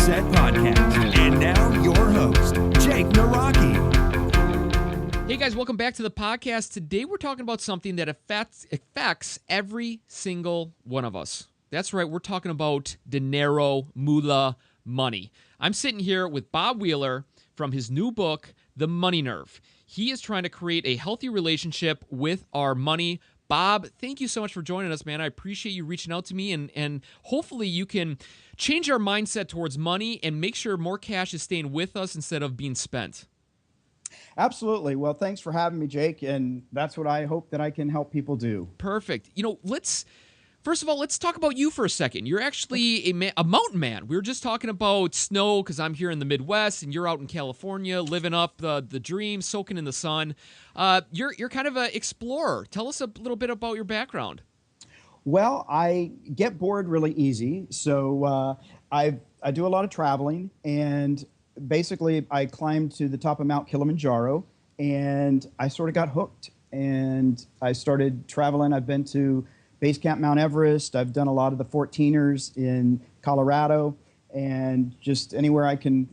Reset Podcast. And now your host, Jake Nawrocki. Hey guys, welcome back to the podcast. Today we're talking about something that affects every single one of us. That's right, we're talking about dinero, moolah, money. I'm sitting here with Bob Wheeler from his new book, The Money Nerve. He is trying to create a healthy relationship with our money. Bob, thank you so much for joining us, man. I appreciate you reaching out to me, and hopefully you can change our mindset towards money and make sure more cash is staying with us instead of being spent. Absolutely. Well, thanks for having me, Jake, and that's what I hope that I can help people do. Perfect. First of all, let's talk about you for a second. You're actually a mountain man. We were just talking about snow because I'm here in the Midwest and you're out in California living up the dream, soaking in the sun. You're kind of an explorer. Tell us a little bit about your background. Well, I get bored really easy, so I do a lot of traveling, and basically I climbed to the top of Mount Kilimanjaro, and I sort of got hooked, and I started traveling. I've been to Base Camp Mount Everest. I've done a lot of the 14ers in Colorado, and just anywhere I can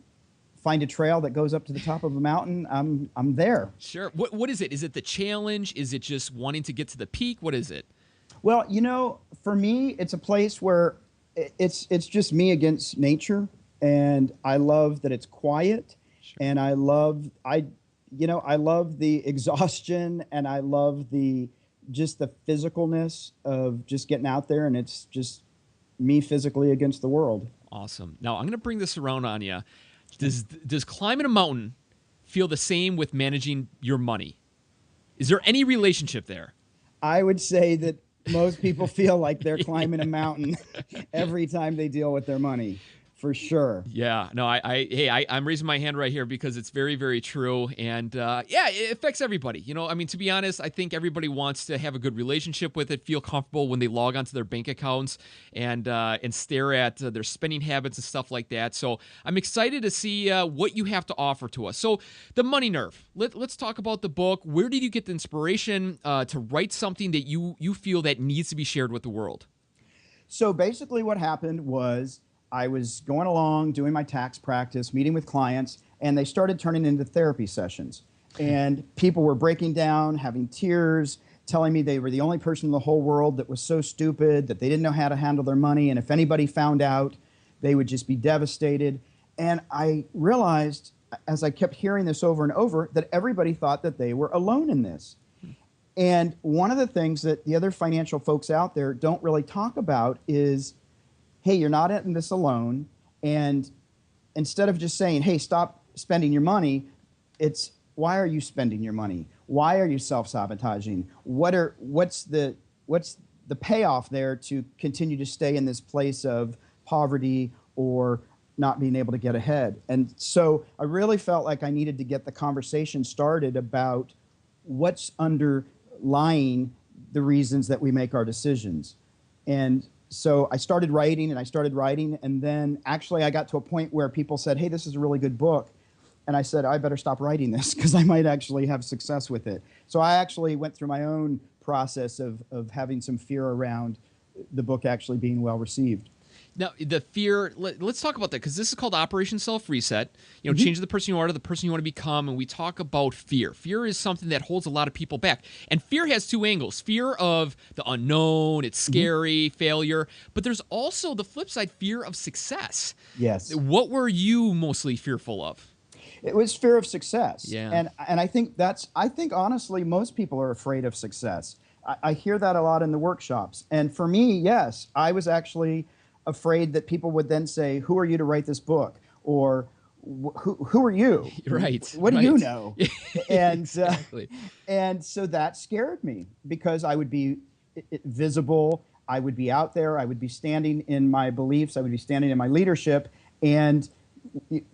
find a trail that goes up to the top of a mountain, I'm there. Sure. What is it? Is it the challenge? Is it just wanting to get to the peak? What is it? Well, for me, it's a place where it's just me against nature, and I love that it's quiet, sure. And I love the exhaustion, and I love the physicalness of just getting out there, and it's just me physically against the world. Awesome. Now, I'm going to bring this around on you. Does climbing a mountain feel the same with managing your money? Is there any relationship there? I would say that most people feel like they're climbing a mountain every time they deal with their money. For sure. Yeah. No, I'm raising my hand right here because it's very, very true. And it affects everybody. To be honest, I think everybody wants to have a good relationship with it, feel comfortable when they log onto their bank accounts and stare at their spending habits and stuff like that. So I'm excited to see what you have to offer to us. So The Money Nerve. Let's talk about the book. Where did you get the inspiration to write something that you feel that needs to be shared with the world? So basically what happened was I was going along, doing my tax practice, meeting with clients, and they started turning into therapy sessions. And people were breaking down, having tears, telling me they were the only person in the whole world that was so stupid, that they didn't know how to handle their money, and if anybody found out, they would just be devastated. And I realized, as I kept hearing this over and over, that everybody thought that they were alone in this. And one of the things that the other financial folks out there don't really talk about is, hey, you're not in this alone, and instead of just saying, hey, stop spending your money, it's, why are you spending your money? Why are you self-sabotaging? What's the payoff there to continue to stay in this place of poverty or not being able to get ahead? And so I really felt like I needed to get the conversation started about what's underlying the reasons that we make our decisions. And so I started writing, and then actually I got to a point where people said, hey, this is a really good book. And I said, I better stop writing this because I might actually have success with it. So I actually went through my own process of having some fear around the book actually being well received. Now, the fear, let's talk about that, because this is called Operation Self-Reset. Change the person you are to the person you want to become, and we talk about fear. Fear is something that holds a lot of people back. And fear has two angles. Fear of the unknown, it's scary, failure. But there's also the flip side, fear of success. Yes. What were you mostly fearful of? It was fear of success. Yeah. And I think honestly, most people are afraid of success. I hear that a lot in the workshops. And for me, yes, I was actually afraid that people would then say, who are you to write this book? Or who are you? Right. What do you know? And exactly. And so that scared me because I would be visible. I would be out there. I would be standing in my beliefs. I would be standing in my leadership. And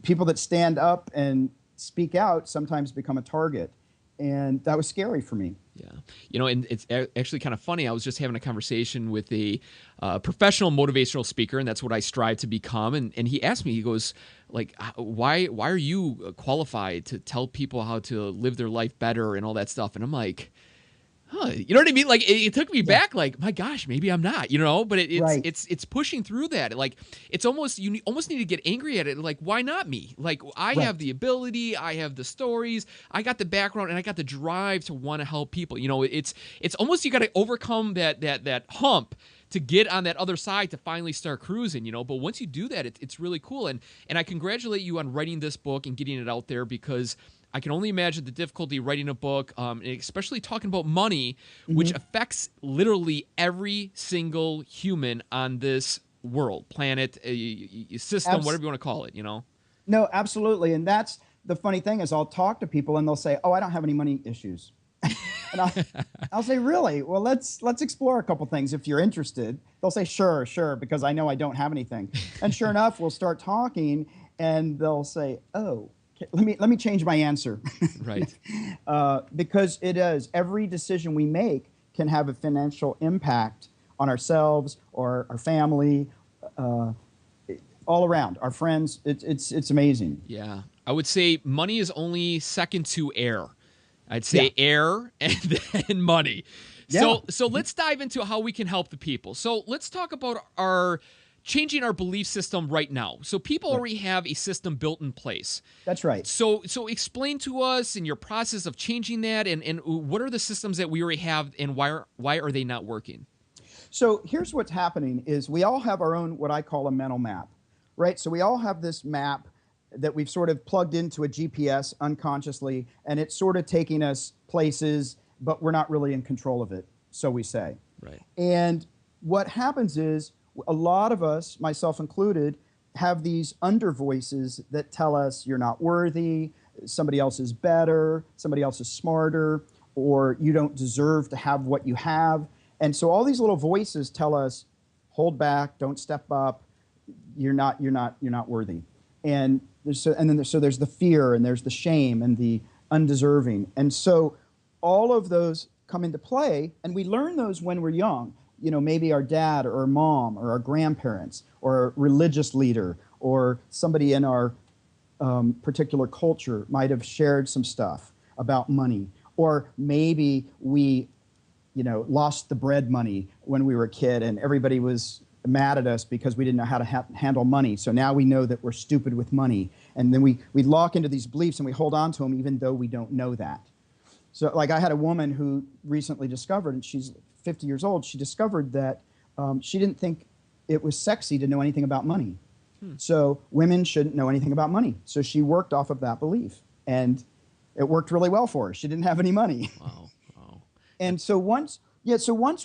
people that stand up and speak out sometimes become a target. And that was scary for me. Yeah. And it's actually kind of funny. I was just having a conversation with a professional motivational speaker, and that's what I strive to become. And he asked me, he goes, like, why are you qualified to tell people how to live their life better and all that stuff? And I'm like, huh, you know what I mean? Like it took me back, like, my gosh, maybe I'm not, but Right. it's pushing through that. Like it's almost, almost need to get angry at it. Like, why not me? Like I have Right. the ability, I have the stories, I got the background, and I got the drive to want to help people. It's almost, you got to overcome that hump to get on that other side to finally start cruising, But once you do that, it's really cool. And I congratulate you on writing this book and getting it out there, because I can only imagine the difficulty writing a book, and especially talking about money, which affects literally every single human on this world, planet, system, whatever you want to call it, No, absolutely. And that's the funny thing is I'll talk to people and they'll say, "Oh, I don't have any money issues." And I'll say, "Really? Well, let's explore a couple things if you're interested." They'll say, "Sure, sure," because I know I don't have anything. And sure enough, we'll start talking and they'll say, "Oh, let me change my answer." Right. Because it is, every decision we make can have a financial impact on ourselves or our family, all around, our friends. It's amazing. Yeah. I would say money is only second to air. I'd say air and then money. Yeah. So let's dive into how we can help the people. So let's talk about changing our belief system right now. So people already have a system built in place. That's right. So explain to us in your process of changing that, and what are the systems that we already have, and why are they not working? So here's what's happening is we all have our own, what I call a mental map, right? So we all have this map that we've sort of plugged into a GPS unconsciously, and it's sort of taking us places, but we're not really in control of it, so we say. Right. And what happens is a lot of us, myself included, have these under voices that tell us you're not worthy, somebody else is better, somebody else is smarter, or you don't deserve to have what you have. And so all these little voices tell us, hold back, don't step up, you're not worthy. And there's the fear, and there's the shame and the undeserving. And so all of those come into play, and we learn those when we're young. Maybe our dad or our mom or our grandparents or a religious leader or somebody in our particular culture might have shared some stuff about money. Or maybe we, lost the bread money when we were a kid, and everybody was mad at us because we didn't know how to handle money. So now we know that we're stupid with money. And then we lock into these beliefs and we hold on to them even though we don't know that. So like I had a woman who recently discovered, and she's 50 years old, she discovered that she didn't think it was sexy to know anything about money. So women shouldn't know anything about money. So she worked off of that belief, and it worked really well for her. She didn't have any money. Wow. And so once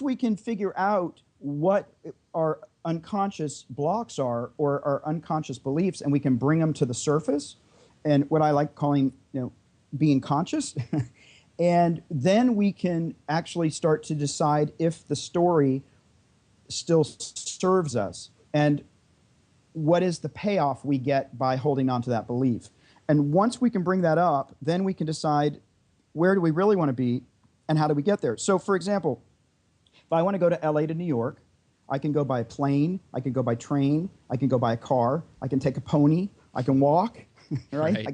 we can figure out what our unconscious blocks are, or our unconscious beliefs, and we can bring them to the surface, and what I like calling, being conscious, and then we can actually start to decide if the story still serves us, and what is the payoff we get by holding on to that belief. And once we can bring that up, then we can decide where do we really want to be and how do we get there. So for example, if I want to go to LA to New York, I can go by plane, I can go by train, I can go by a car, I can take a pony, I can walk, right?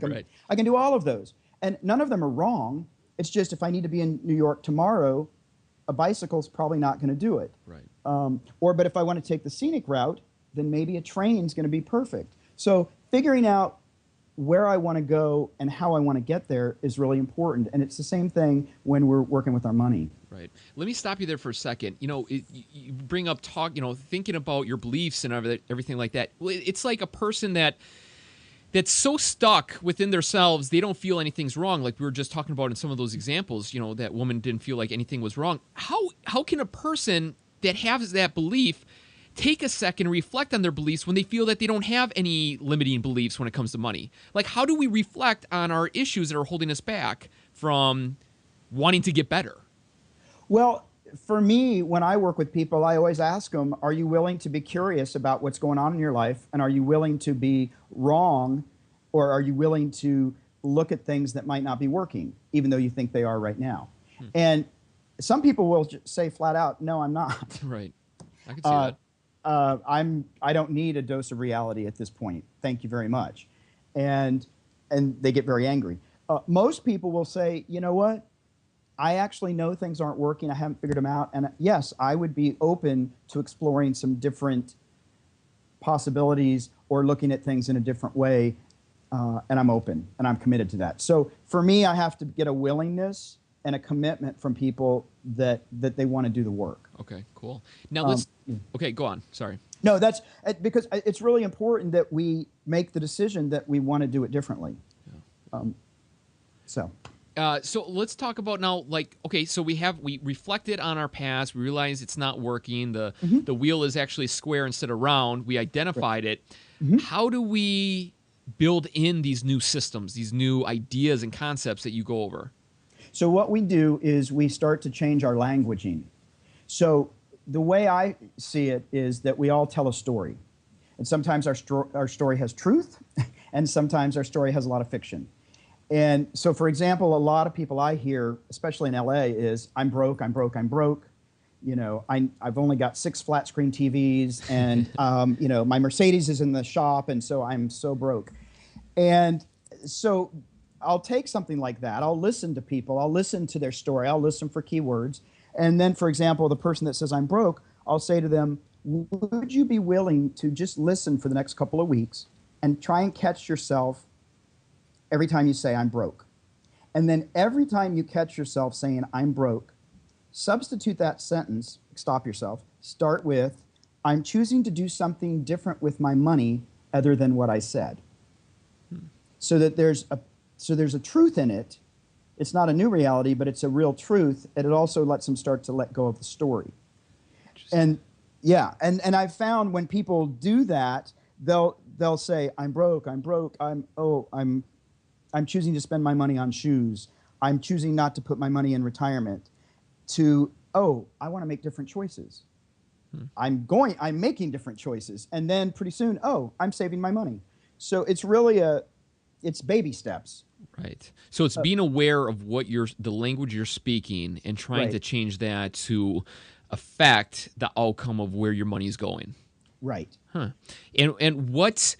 I can do all of those. And none of them are wrong. It's just if I need to be in New York tomorrow, a bicycle's probably not going to do it. Right. But if I want to take the scenic route, then maybe a train's going to be perfect. So figuring out where I want to go and how I want to get there is really important. And it's the same thing when we're working with our money. Right. Let me stop you there for a second. You bring up thinking about your beliefs and everything like that. It's like a person that's so stuck within themselves, they don't feel anything's wrong. Like we were just talking about in some of those examples, that woman didn't feel like anything was wrong. How can a person that has that belief take a second and reflect on their beliefs when they feel that they don't have any limiting beliefs when it comes to money? Like, how do we reflect on our issues that are holding us back from wanting to get better? Well, for me, when I work with people, I always ask them, are you willing to be curious about what's going on in your life? And are you willing to be wrong? Or are you willing to look at things that might not be working, even though you think they are right now? And some people will say flat out, no, I'm not. Right. I can see that. I don't need a dose of reality at this point. Thank you very much. And they get very angry. Most people will say, you know what? I actually know things aren't working. I haven't figured them out. And yes, I would be open to exploring some different possibilities or looking at things in a different way. And I'm open and I'm committed to that. So for me, I have to get a willingness and a commitment from people that they want to do the work. Okay, cool. Now okay, go on. Sorry. No, that's because it's really important that we make the decision that we want to do it differently. Yeah. So let's talk about now, like, okay, so we reflected on our past. We realized it's not working. The wheel is actually square instead of round. We identified it. How do we build in these new systems, these new ideas and concepts that you go over? So what we do is we start to change our languaging. So the way I see it is that we all tell a story. And sometimes our story has truth, and sometimes our story has a lot of fiction. And so, for example, a lot of people I hear, especially in LA, is I'm broke, I'm broke, I'm broke. You know, I've only got 6 flat screen TVs, and you know, my Mercedes is in the shop, and so I'm so broke. And so I'll take something like that. I'll listen to people. I'll listen to their story. I'll listen for keywords. And then, for example, the person that says I'm broke, I'll say to them, would you be willing to just listen for the next couple of weeks and try and catch yourself every time you say I'm broke? And then every time you catch yourself saying I'm broke, substitute that sentence, stop yourself, start with, I'm choosing to do something different with my money other than what I said. So that there's a truth in it. It's not a new reality, but it's a real truth, and it also lets them start to let go of the story. And yeah, and I've found when people do that, they'll say, I'm broke, I'm choosing to spend my money on shoes. I'm choosing not to put my money in retirement. To, I want to make different choices. I'm making different choices. And then pretty soon, I'm saving my money. So it's really it's baby steps. Right. So it's being aware of the language you're speaking and trying to change that to affect the outcome of where your money is going. Right. Huh. And what,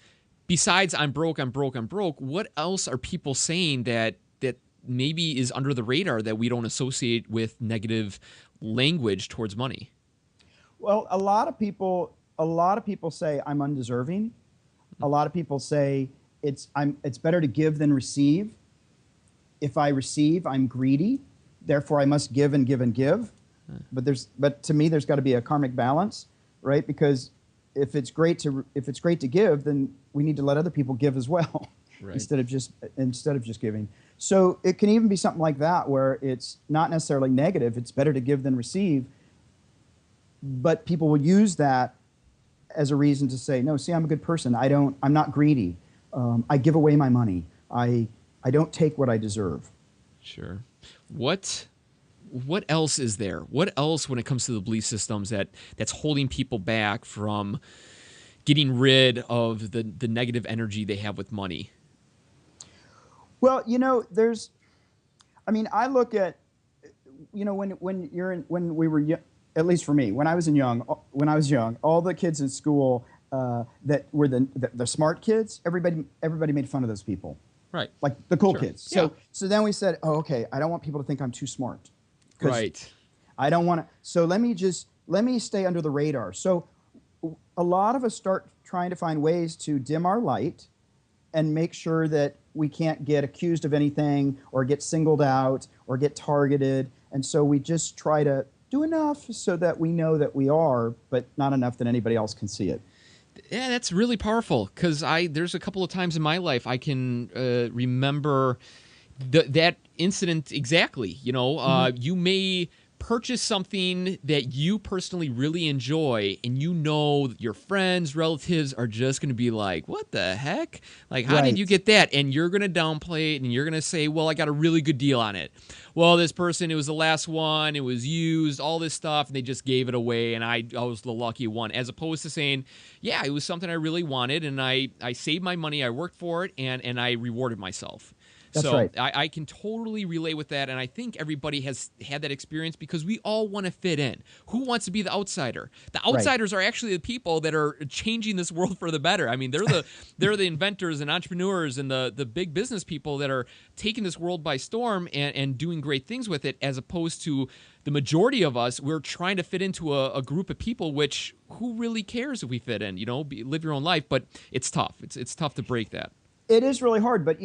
besides I'm broke, what else are people saying that maybe is under the radar that we don't associate with negative language towards money? Well, a lot of people say I'm undeserving. A lot of people say it's better to give than receive. If I receive, I'm greedy. Therefore, I must give and give and give. But to me, there's got to be a karmic balance, right? Because if it's great to give, then we need to let other people give as well, right. instead of just giving. So it can even be something like that, where it's not necessarily negative. It's better to give than receive. But people will use that as a reason to say, no, see, I'm a good person. I'm not greedy. I give away my money. I don't take what I deserve. Sure. What else is there? What else, when it comes to the belief systems, that's holding people back from getting rid of the negative energy they have with money? Well, I look at, when we were young, at least for me, when I was young, all the kids in school that were the smart kids, everybody made fun of those people. Right. Like the cool Sure. kids. Yeah. So then we said, okay, I don't want people to think I'm too smart. Right. I don't want to. So let me stay under the radar. So a lot of us start trying to find ways to dim our light and make sure that we can't get accused of anything or get singled out or get targeted. And so we just try to do enough so that we know that we are, but not enough that anybody else can see it. Yeah, that's really powerful, because there's a couple of times in my life I can remember that incident exactly. You may purchase something that you personally really enjoy, and your friends, relatives are just going to be like, what the heck? Like, how did you get that? And you're going to downplay it, and you're going to say, well, I got a really good deal on it. Well, this person, it was the last one, it was used, all this stuff, and they just gave it away, and I was the lucky one, as opposed to saying, yeah, it was something I really wanted, and I saved my money, I worked for it, and I rewarded myself. That's so right. I can totally relate with that, and I think everybody has had that experience because we all want to fit in. Who wants to be the outsider? The outsiders are actually the people that are changing this world for the better. I mean, they're the inventors and entrepreneurs and the big business people that are taking this world by storm and doing great things with it, as opposed to the majority of us. We're trying to fit into a group of people, which who really cares if we fit in? Live your own life, but it's tough. It's tough to break that. It is really hard, but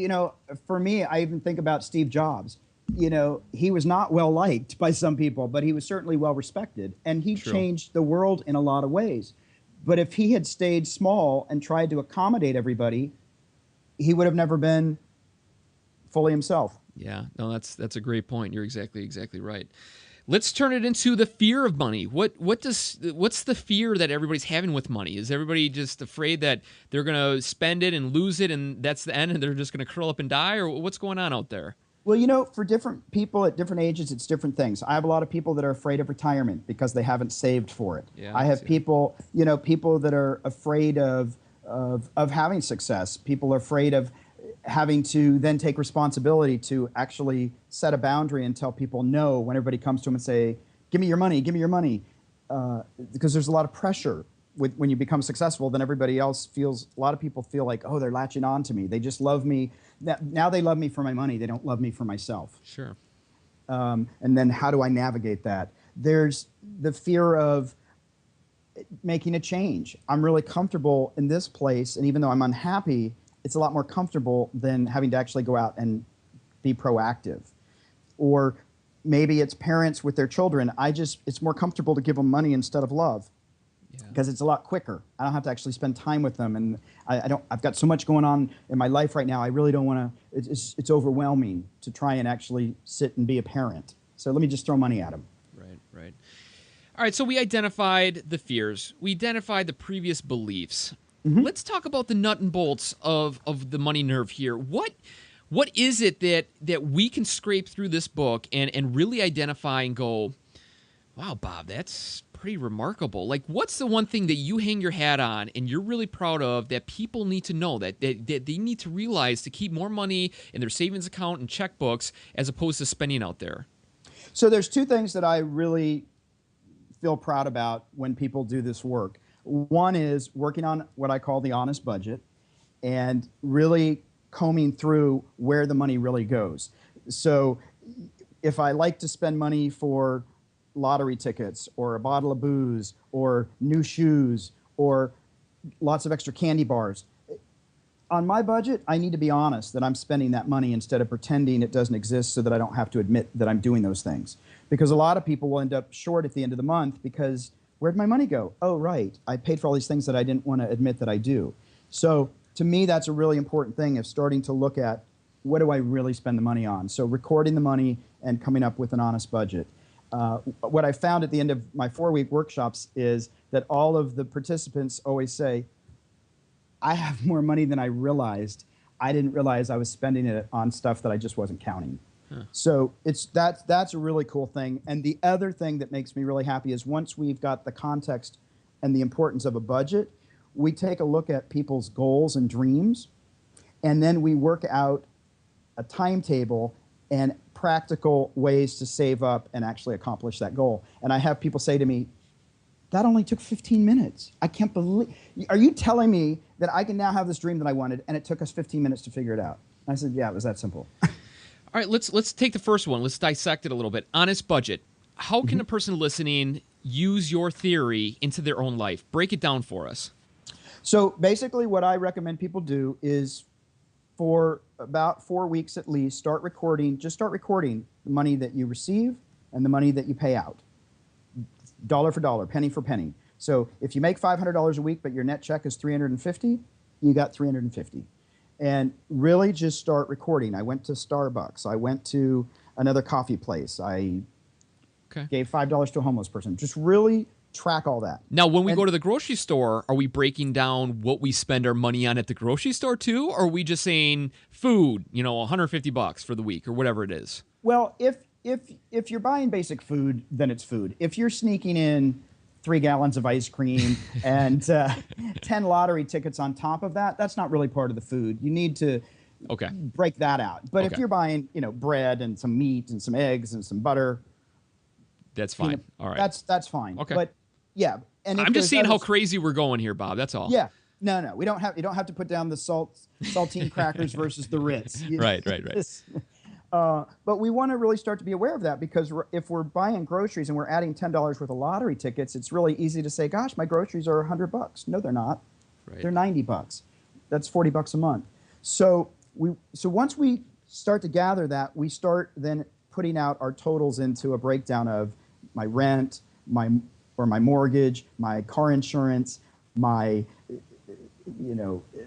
for me, I even think about Steve Jobs. He was not well liked by some people, but he was certainly well respected, and he changed the world in a lot of ways. But if he had stayed small and tried to accommodate everybody, he would have never been fully himself. Yeah, no, that's a great point. You're exactly right. Let's turn it into the fear of money. What's the fear that everybody's having with money? Is everybody just afraid that they're going to spend it and lose it and that's the end and they're just going to curl up and die, or what's going on out there? Well, for different people at different ages, it's different things. I have a lot of people that are afraid of retirement because they haven't saved for it. Yeah, I have people that are afraid of having success. People are afraid of having to then take responsibility to actually set a boundary and tell people no when everybody comes to them and say, give me your money, because there's a lot of pressure when you become successful. Then everybody else a lot of people feel like, oh, they're latching on to me. They just love me. Now they love me for my money. They don't love me for myself. Sure. And then how do I navigate that? There's the fear of making a change. I'm really comfortable in this place, and even though I'm unhappy, it's a lot more comfortable than having to actually go out and be proactive. Or maybe it's parents with their children. It's more comfortable to give them money instead of love, because it's a lot quicker. I don't have to actually spend time with them, and I've got so much going on in my life right now. I really don't want to. It's overwhelming to try and actually sit and be a parent. So let me just throw money at them. Right. All right. So we identified the fears. We identified the previous beliefs. Mm-hmm. Let's talk about the nut and bolts of the money nerve here. What is it that we can scrape through this book and really identify and go, wow, Bob, that's pretty remarkable. Like, what's the one thing that you hang your hat on and you're really proud of that people need to know, that they need to realize to keep more money in their savings account and checkbooks as opposed to spending out there? So there's two things that I really feel proud about when people do this work. One is working on what I call the honest budget and really combing through where the money really goes. So if I like to spend money for lottery tickets or a bottle of booze or new shoes or lots of extra candy bars, on my budget, I need to be honest that I'm spending that money instead of pretending it doesn't exist so that I don't have to admit that I'm doing those things. Because a lot of people will end up short at the end of the month because where'd my money go? Oh, right. I paid for all these things that I didn't want to admit that I do. So to me, that's a really important thing of starting to look at what do I really spend the money on? So recording the money and coming up with an honest budget. What I found at the end of my 4-week workshops is that all of the participants always say, I have more money than I realized. I didn't realize I was spending it on stuff that I just wasn't counting. Huh. So that's a really cool thing. And the other thing that makes me really happy is once we've got the context and the importance of a budget, we take a look at people's goals and dreams, and then we work out a timetable and practical ways to save up and actually accomplish that goal. And I have people say to me, that only took 15 minutes. I can't believe, are you telling me that I can now have this dream that I wanted and it took us 15 minutes to figure it out? And I said, yeah, it was that simple. All right, let's take the first one. Let's dissect it a little bit. Honest budget. How can a person listening use your theory into their own life? Break it down for us. So basically what I recommend people do is for about 4 weeks at least, start recording the money that you receive and the money that you pay out. Dollar for dollar, penny for penny. So if you make $500 a week, but your net check is $350, you got $350. And really just start recording. I went to Starbucks. I went to another coffee place. I gave $5 to a homeless person. Just really track all that. Now, when we go to the grocery store, are we breaking down what we spend our money on at the grocery store too? Or are we just saying food, $150 for the week or whatever it is? Well, if you're buying basic food, then it's food. If you're sneaking in 3 gallons of ice cream and 10 lottery tickets on top of that, that's not really part of the food. You need to Okay. break that out. But if Okay. you're buying, bread and some meat and some eggs and some butter, That's fine. All right. that's fine. Okay. But yeah, and if I'm just there's seeing how others- crazy we're going here, Bob. That's all. Yeah, no, you don't have to put down the saltine crackers versus the Ritz. Right. But we want to really start to be aware of that, because if we're buying groceries and we're adding $10 worth of lottery tickets, it's really easy to say, "Gosh, my groceries are $100." No, they're not. Right. They're $90. That's $40 a month. So once we start to gather that, we start then putting out our totals into a breakdown of my rent, my mortgage, my car insurance, my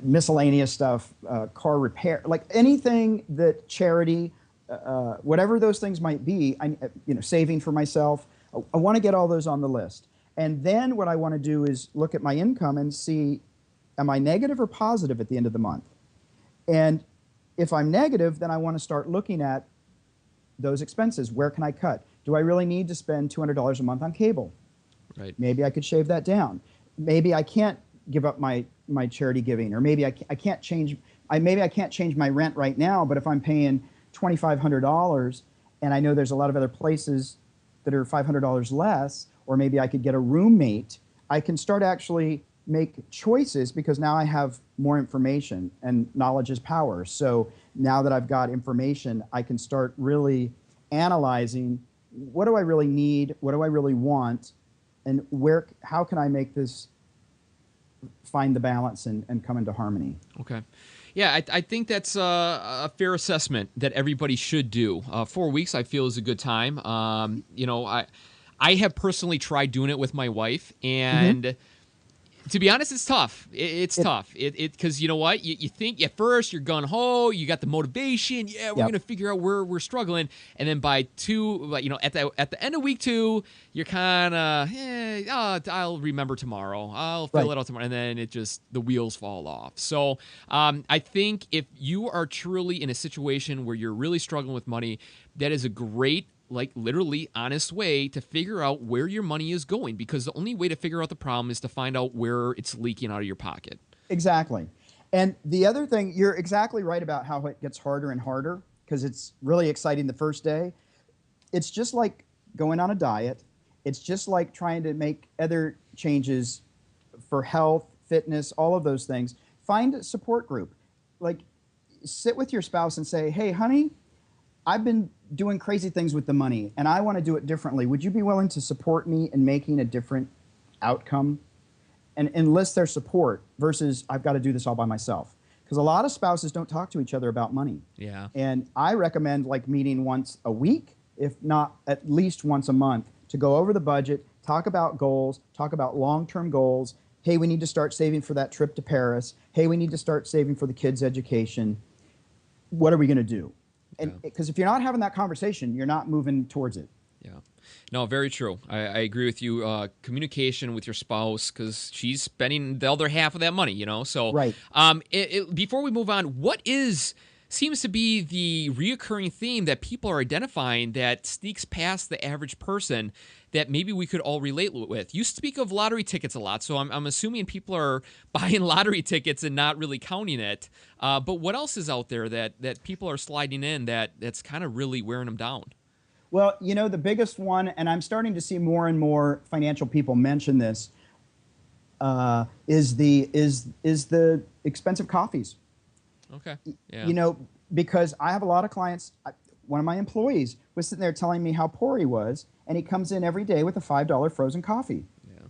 miscellaneous stuff, car repair, like anything that charity, whatever those things might be, saving for myself. I want to get all those on the list. And then what I want to do is look at my income and see, am I negative or positive at the end of the month? And if I'm negative, then I want to start looking at those expenses. Where can I cut? Do I really need to spend $200 a month on cable? Right. Maybe I could shave that down. Maybe I can't give up my charity giving, or maybe I can't change my rent right now, but if I'm paying $2,500 and I know there's a lot of other places that are $500 less, or maybe I could get a roommate, I can start actually make choices, because now I have more information, and knowledge is power. So now that I've got information, I can start really analyzing, what do I really need? What do I really want? And how can I make this find the balance and come into harmony? Okay. Yeah, I think that's a fair assessment that everybody should do. 4 weeks, I feel, is a good time. I have personally tried doing it with my wife, and to be honest, it's tough. It's tough. Because you know what? You think at first you're gung ho, you got the motivation. Yeah, we're gonna figure out where we're struggling, and then by at the end of week 2, you're kind of, I'll remember tomorrow. I'll fill it out tomorrow, and then the wheels fall off. So I think if you are truly in a situation where you're really struggling with money, that is a great, literally honest way to figure out where your money is going, because the only way to figure out the problem is to find out where it's leaking out of your pocket. Exactly. And the other thing, you're exactly right about how it gets harder and harder, because it's really exciting the first day. It's just like going on a diet. It's just like trying to make other changes for health, fitness, all of those things. Find a support group. Sit with your spouse and say, "Hey, honey, I've been doing crazy things with the money, and I want to do it differently. Would you be willing to support me in making a different outcome?" And enlist their support versus, "I've got to do this all by myself." Because a lot of spouses don't talk to each other about money. Yeah. And I recommend meeting once a week, if not at least once a month, to go over the budget, talk about goals, talk about long-term goals. Hey, we need to start saving for that trip to Paris. Hey, we need to start saving for the kids' education. What are we going to do? And because if you're not having that conversation, you're not moving towards it. Yeah. No, very true. I agree with you. Communication with your spouse, because she's spending the other half of that money, So, right. Before we move on, what seems to be the reoccurring theme that people are identifying that sneaks past the average person that maybe we could all relate with? You speak of lottery tickets a lot, so I'm assuming people are buying lottery tickets and not really counting it. But what else is out there that people are sliding in that's kind of really wearing them down? Well, the biggest one, and I'm starting to see more and more financial people mention this, is the expensive coffees. Okay. Yeah. Because I have a lot of clients. One of my employees was sitting there telling me how poor he was, and he comes in every day with a $5 frozen coffee. Yeah.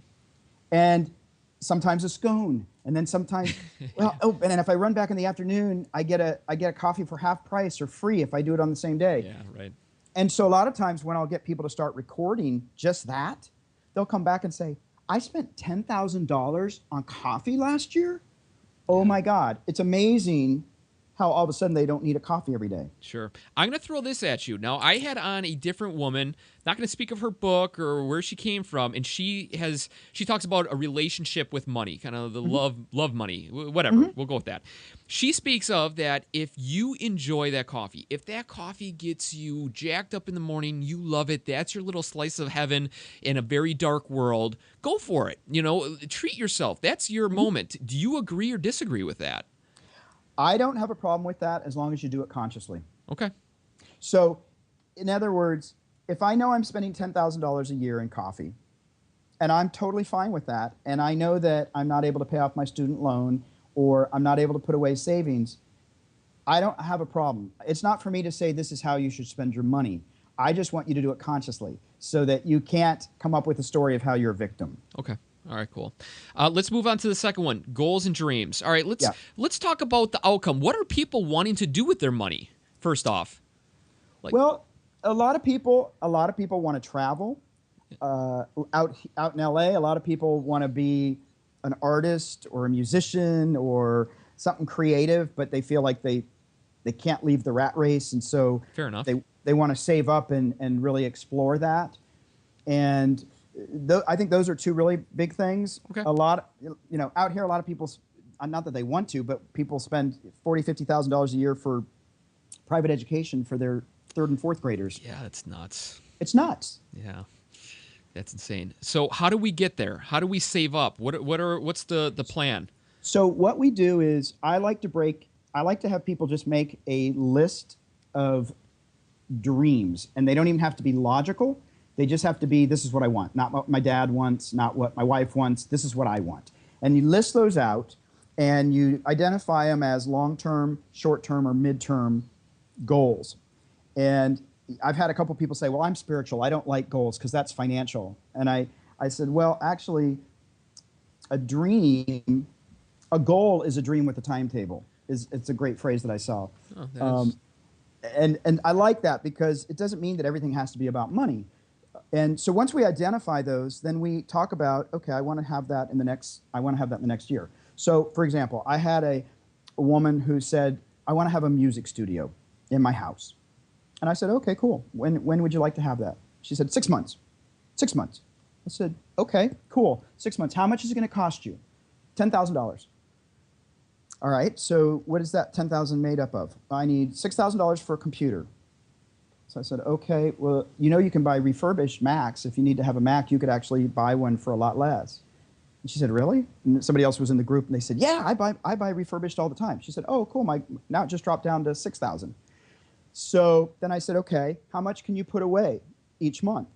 And sometimes a scone, and then sometimes, and then if I run back in the afternoon, I get a coffee for half price or free if I do it on the same day. Yeah. Right. And so a lot of times when I'll get people to start recording just that, they'll come back and say, "I spent $10,000 on coffee last year? Oh my God." It's amazing how all of a sudden they don't need a coffee every day. Sure. I'm going to throw this at you. Now, I had on a different woman, not going to speak of her book or where she came from, and she talks about a relationship with money, kind of the love money, whatever. We'll go with that. She speaks of that if you enjoy that coffee, if that coffee gets you jacked up in the morning, you love it, that's your little slice of heaven in a very dark world, go for it. Treat yourself. That's your moment. Do you agree or disagree with that? I don't have a problem with that as long as you do it consciously. Okay. So, in other words, if I know I'm spending $10,000 a year in coffee, and I'm totally fine with that, and I know that I'm not able to pay off my student loan or I'm not able to put away savings, I don't have a problem. It's not for me to say this is how you should spend your money. I just want you to do it consciously so that you can't come up with a story of how you're a victim. Okay. All right, cool. Let's move on to the second one, goals and dreams. All right, let's talk about the outcome. What are people wanting to do with their money, first off? Well, a lot of people want to travel. Out in LA, a lot of people want to be an artist or a musician or something creative, but they feel like they can't leave the rat race, and so fair enough. They want to save up and really explore that. And I think those are two really big things. Okay. A lot, out here, a lot of people, not that they want to, but people spend $40,000, $50,000 a year for private education for their third and fourth graders. Yeah, that's nuts. It's nuts. Yeah, that's insane. So how do we get there? How do we save up? What's the plan? So what we do is I like to have people just make a list of dreams, and they don't even have to be logical. They just have to be, this is what I want, not what my dad wants, not what my wife wants, this is what I want. And you list those out, and you identify them as long-term, short-term, or mid-term goals. And I've had a couple people say, well, I'm spiritual, I don't like goals because that's financial. And I said, well, actually, a goal is a dream with a timetable. It's a great phrase that I saw. Oh, and I like that because it doesn't mean that everything has to be about money. And so once we identify those, then we talk about, okay, I want to have that in the next year. So for example, I had a woman who said, I want to have a music studio in my house. And I said, okay, cool. When would you like to have that? She said, 6 months. 6 months. I said, okay, cool. 6 months. How much is it going to cost you? $10,000. All right, so what is that $10,000 made up of? I need $6,000 for a computer. So I said, okay, well, you can buy refurbished Macs. If you need to have a Mac, you could actually buy one for a lot less. And she said, really? And somebody else was in the group, and they said, yeah, I buy refurbished all the time. She said, oh, cool, now it just dropped down to $6,000. So then I said, okay, how much can you put away each month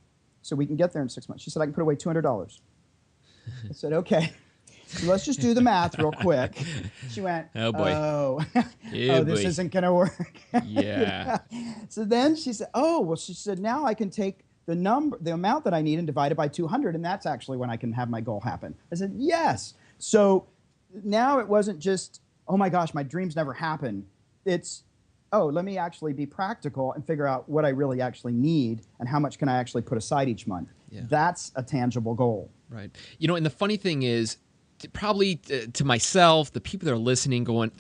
so we can get there in 6 months? She said, I can put away $200. I said, okay. So let's just do the math real quick. She went, oh boy, this isn't going to work. Yeah. So then she said, she said, now I can take the amount that I need and divide it by 200, and that's actually when I can have my goal happen. I said, yes. So now it wasn't just, oh my gosh, my dreams never happen. It's, let me actually be practical and figure out what I really actually need and how much can I actually put aside each month. Yeah. That's a tangible goal. Right. And the funny thing is, probably to myself, the people that are listening going,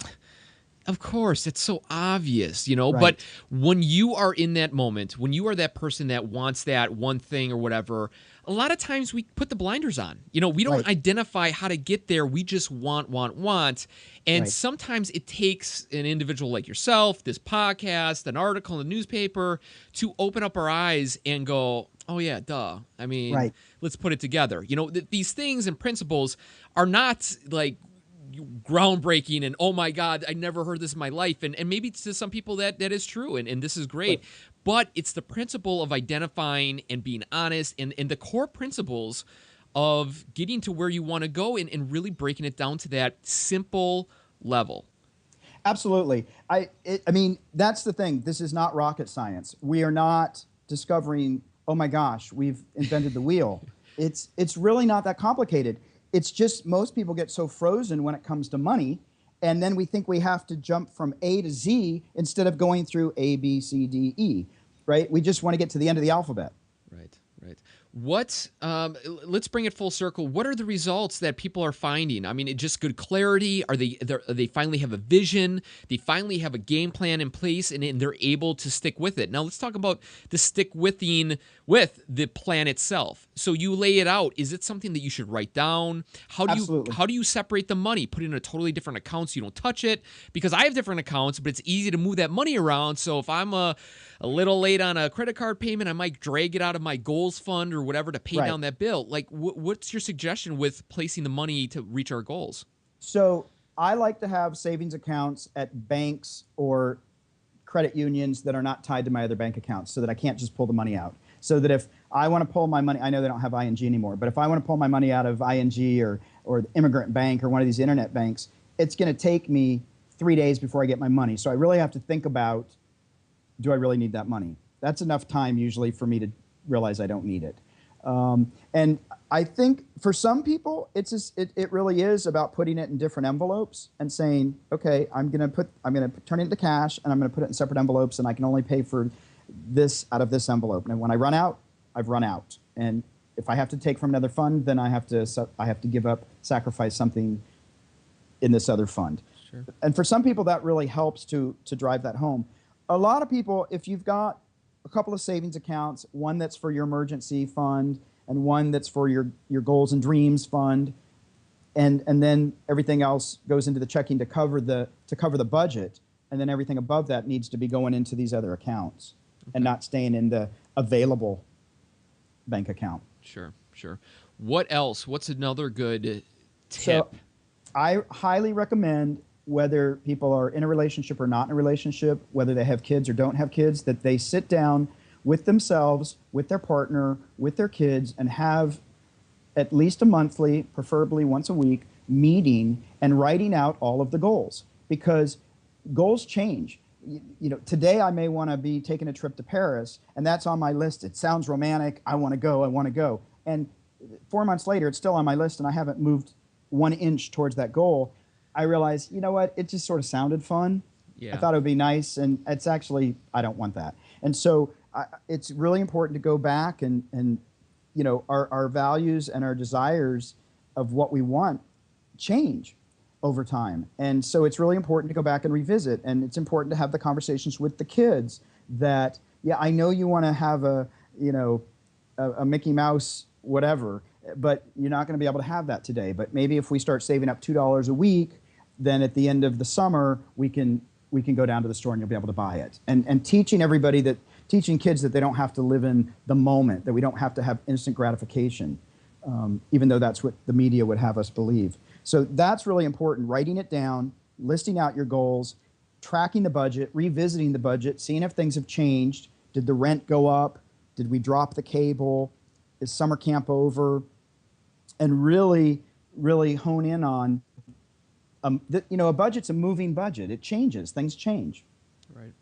of course, it's so obvious, Right. But when you are in that moment, when you are that person that wants that one thing or whatever, a lot of times we put the blinders on. We don't Right. identify how to get there. We just want. And Right. sometimes it takes an individual like yourself, this podcast, an article in the newspaper, to open up our eyes and go, oh, yeah, duh. I mean, Right. let's put it together. These things and principles are not like groundbreaking and, oh, my God, I never heard this in my life. And maybe to some people that is true, and this is great. Right. But it's the principle of identifying and being honest and the core principles of getting to where you want to go and really breaking it down to that simple level. Absolutely. I mean, that's the thing. This is not rocket science. We are not discovering, oh my gosh, we've invented the wheel. It's really not that complicated. It's just most people get so frozen when it comes to money, and then we think we have to jump from A to Z instead of going through A, B, C, D, E, right? We just want to get to the end of the alphabet. Right. Let's bring it full circle. What are the results that people are finding? I mean, just good clarity? Are they finally have a vision? They finally have a game plan in place, and they're able to stick with it. Now, let's talk about the stick-withing with the plan itself. So you lay it out. Is it something that you should write down? Absolutely. How do you separate the money? Put it in a totally different account so you don't touch it? Because I have different accounts, but it's easy to move that money around. So if I'm a little late on a credit card payment, I might drag it out of my goals fund or whatever to pay Right. down that bill. Like, what's your suggestion with placing the money to reach our goals? So I like to have savings accounts at banks or credit unions that are not tied to my other bank accounts, so that I can't just pull the money out. So that if I want to pull my money, I know they don't have ING anymore, but if I want to pull my money out of ING or the Immigrant Bank or one of these internet banks, it's going to take me 3 days before I get my money. So I really have to think about, do I really need that money? That's enough time usually for me to realize I don't need it. And I think for some people, it really is about putting it in different envelopes and saying, okay, I'm going to turn it into cash, and I'm going to put it in separate envelopes, and I can only pay for this out of this envelope. And when I run out, I've run out. And if I have to take from another fund, then I have to give up, sacrifice something in this other fund. Sure. And for some people, that really helps to drive that home. A lot of people, if you've got a couple of savings accounts, one that's for your emergency fund and one that's for your goals and dreams fund, and then everything else goes into the checking to cover the budget, and then everything above that needs to be going into these other accounts and not staying in the available bank account. Sure. What else? What's another good tip? So I highly recommend, whether people are in a relationship or not in a relationship, whether they have kids or don't have kids, that they sit down with themselves, with their partner, with their kids, and have at least a monthly, preferably once a week, meeting and writing out all of the goals. Because goals change. Today I may want to be taking a trip to Paris, and that's on my list. It sounds romantic. I want to go. And 4 months later, it's still on my list, and I haven't moved 1 inch towards that goal. I realized, you know what? It just sort of sounded fun. Yeah. I thought it would be nice, and it's actually, I don't want that. And so it's really important to go back and our values and our desires of what we want change over time. And so it's really important to go back and revisit. And it's important to have the conversations with the kids that, yeah, I know you want to have a Mickey Mouse whatever, but you're not going to be able to have that today. But maybe if we start saving up $2 a week, then at the end of the summer, we can go down to the store and you'll be able to buy it. And teaching kids that they don't have to live in the moment, that we don't have to have instant gratification, even though that's what the media would have us believe. So that's really important, writing it down, listing out your goals, tracking the budget, revisiting the budget, seeing if things have changed. Did the rent go up? Did we drop the cable? Is summer camp over? And really, really hone in on, a budget's a moving budget. It changes. Things change. Right.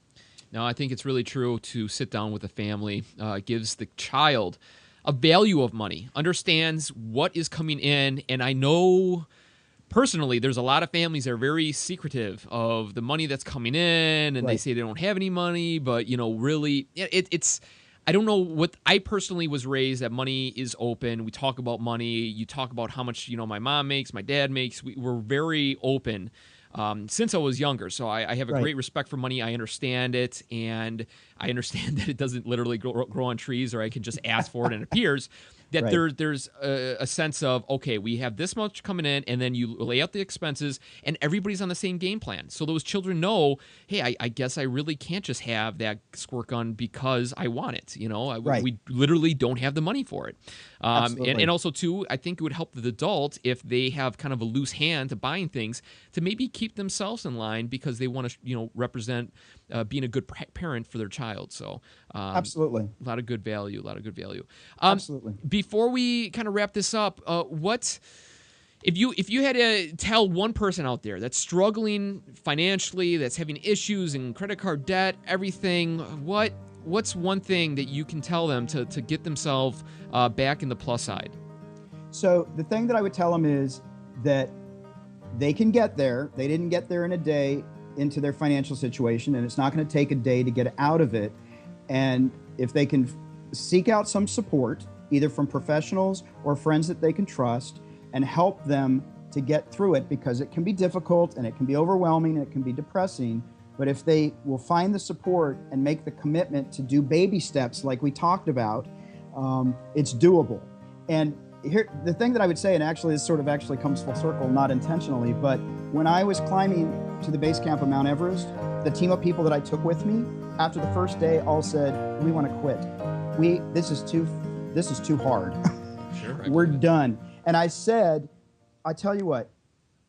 Now, I think it's really true to sit down with a family. It gives the child a value of money, understands what is coming in. And I know personally, there's a lot of families that are very secretive of the money that's coming in, and they say they don't have any money, but, really, it's... I don't know what I personally was raised that money is open. We talk about money. You talk about how much, my mom makes, my dad makes. We're very open since I was younger. So I have a great respect for money. I understand it. And I understand that it doesn't literally grow on trees, or I can just ask for it and it appears. That there's a sense of, okay, we have this much coming in, and then you lay out the expenses, and everybody's on the same game plan. So those children know, hey, I guess I really can't just have that squirt gun because I want it. We literally don't have the money for it. And also, too, I think it would help the adult if they have kind of a loose hand to buying things to maybe keep themselves in line because they want to, represent being a good parent for their child. So absolutely, a lot of good value. Absolutely. Before we kind of wrap this up, what if you had to tell one person out there that's struggling financially, that's having issues in credit card debt, everything, what's one thing that you can tell them to get themselves back in the plus side? So the thing that I would tell them is that they can get there. They didn't get there in a day into their financial situation, and it's not going to take a day to get out of it. And if they can seek out some support, either from professionals or friends that they can trust, and help them to get through it, because it can be difficult and it can be overwhelming and it can be depressing. But if they will find the support and make the commitment to do baby steps like we talked about, it's doable. And here, the thing that I would say, and actually this sort of actually comes full circle, not intentionally, but when I was climbing to the base camp of Mount Everest, the team of people that I took with me, after the first day, all said, we want to quit. This is too hard. Sure, We're done. And I said, I tell you what,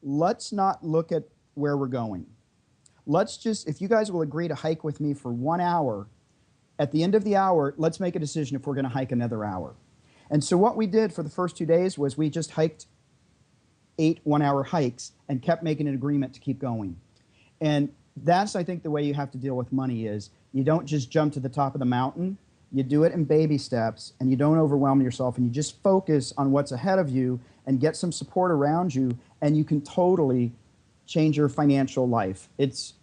let's not look at where we're going. Let's just, if you guys will agree to hike with me for 1 hour, at the end of the hour, let's make a decision if we're going to hike another hour. And so what we did for the first 2 days was we just hiked 8 one-hour hikes and kept making an agreement to keep going. And that's, I think, the way you have to deal with money is you don't just jump to the top of the mountain. You do it in baby steps, and you don't overwhelm yourself, and you just focus on what's ahead of you and get some support around you, and you can totally change your financial life.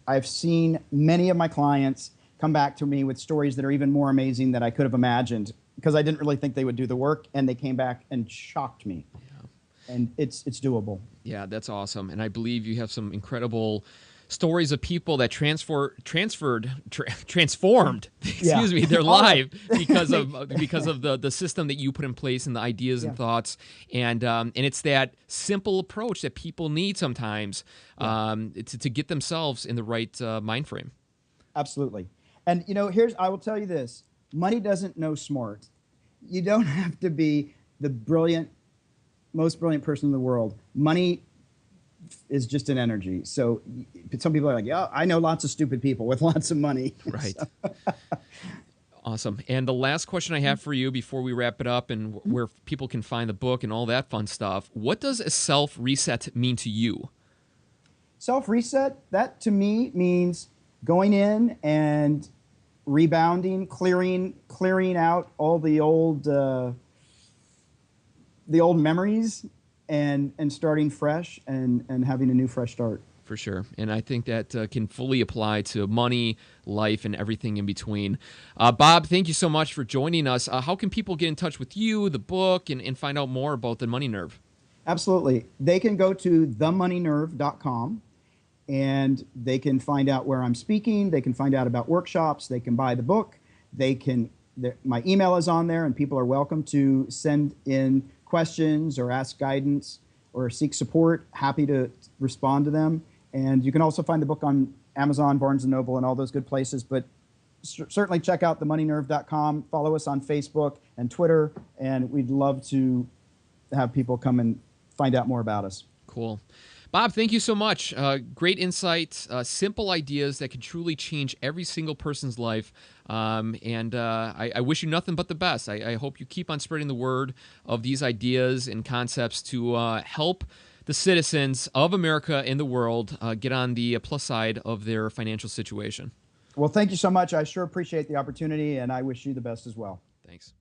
I've seen many of my clients come back to me with stories that are even more amazing than I could have imagined, because I didn't really think they would do the work, and they came back and shocked me. Yeah. And it's doable. Yeah, that's awesome. And I believe you have some incredible stories of people that transformed excuse me, their life because of the system that you put in place and the ideas and thoughts, and it's that simple approach that people need sometimes to get themselves in the right mind frame. Absolutely. And I will tell you this: money doesn't know smart. You don't have to be the most brilliant person in the world. Money is just an energy. So some people are like, yeah, I know lots of stupid people with lots of money. Right. Awesome. And the last question I have for you before we wrap it up and where people can find the book and all that fun stuff, what does a self-reset mean to you? Self-reset, that to me means going in and rebounding, clearing out all the old memories and starting fresh and having a new fresh start. For sure. And I think that can fully apply to money, life, and everything in between. Bob, thank you so much for joining us. How can people get in touch with you, the book, and find out more about the Money Nerve? Absolutely. They can go to themoneynerve.com, and they can find out where I'm speaking. They can find out about workshops. They can buy the book. My email is on there, and people are welcome to send in questions or ask guidance or seek support. Happy to respond to them. And you can also find the book on Amazon, Barnes & Noble, and all those good places. But certainly check out themoneynerve.com. Follow us on Facebook and Twitter, and we'd love to have people come and find out more about us. Cool. Bob, thank you so much. Great insight, simple ideas that can truly change every single person's life. And I wish you nothing but the best. I hope you keep on spreading the word of these ideas and concepts to help the citizens of America and the world get on the plus side of their financial situation. Well, thank you so much. I sure appreciate the opportunity, and I wish you the best as well. Thanks.